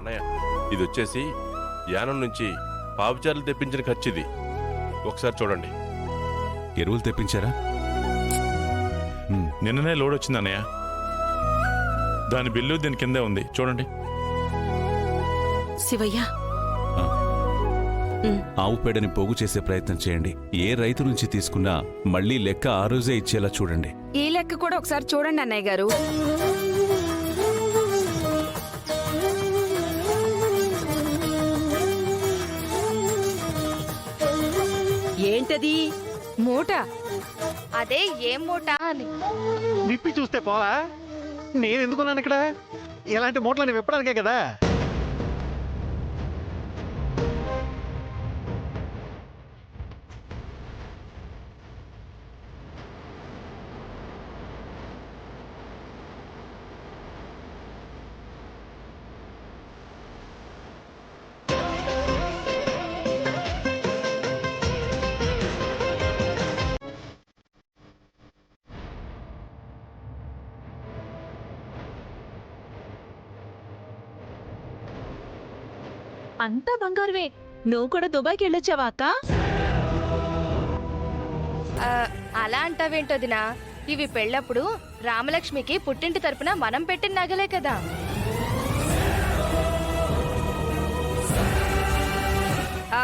అన్నయ్య, ఇది వచ్చేసి యానం నుంచి పావుచారులు తెప్పించిన ఖర్చిది. ఒకసారి చూడండి. ఎరువులు తెప్పించారా? నిన్ననే లోడ్ వచ్చింది అన్నయ్య. దాని బిల్లు దీని కిందే ఉంది, చూడండి. శివయ్య, ఆవు పేడని పోగు చేసే ప్రయత్నం చేయండి. ఏ రైతు నుంచి తీసుకున్నా మళ్లీ లెక్క ఆ రోజే ఇచ్చేలా చూడండి. ఈ లెక్క కూడా ఒకసారి చూడండి అన్నయ్య గారు. ఏంటది? మూట. అదే ఏం మూట అని. విప్పి చూస్తే పోవా? నేను ఎందుకున్నాను ఇక్కడ? ఇలాంటి మూటలని విప్పడానికే కదా. అంతా బంగారువే. నువ్వు కూడా దుబాయ్కి వెళ్ళొచ్చావా అక్క? అలా అంటావేంటోదినా? ఇవి పెళ్ళప్పుడు రామలక్ష్మికి పుట్టింటి తరపున మనం పెట్టిన నగలే కదా.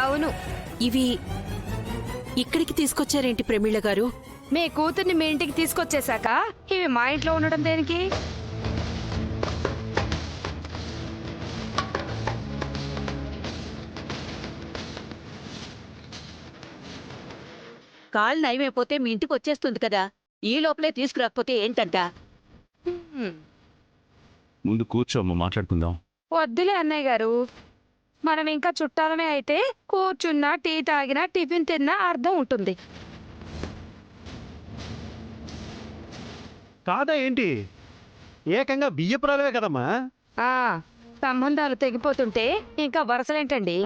అవును. ఇవి ఇక్కడికి తీసుకొచ్చారేంటి ప్రమీళ గారు? మీ కూతుర్ని మీ ఇంటికి తీసుకొచ్చేశాక ఇవి మా ఇంట్లో ఉండడం దేనికి? కాళ్ళు నయమైపోతే మీ ఇంటికి వచ్చేస్తుంది కదా, ఈ లోపలే తీసుకురాకపోతే ఏంటంట? ముందు కూర్చోమ్మ, మాట్లాడుకుందాం. వద్దులే అన్నయ్య గారు. మనం ఇంకా చుట్టాలనే అయితే కూర్చున్నా, టీ తాగినా, టిఫిన్ తిన్నా అర్థం ఉంటుంది. కాదా ఏంటి? ఏకంగా బియ్యపురాలే కదమ్మా. సంబంధాలు తెగిపోతుంటే ఇంకా వరసలేంటండి?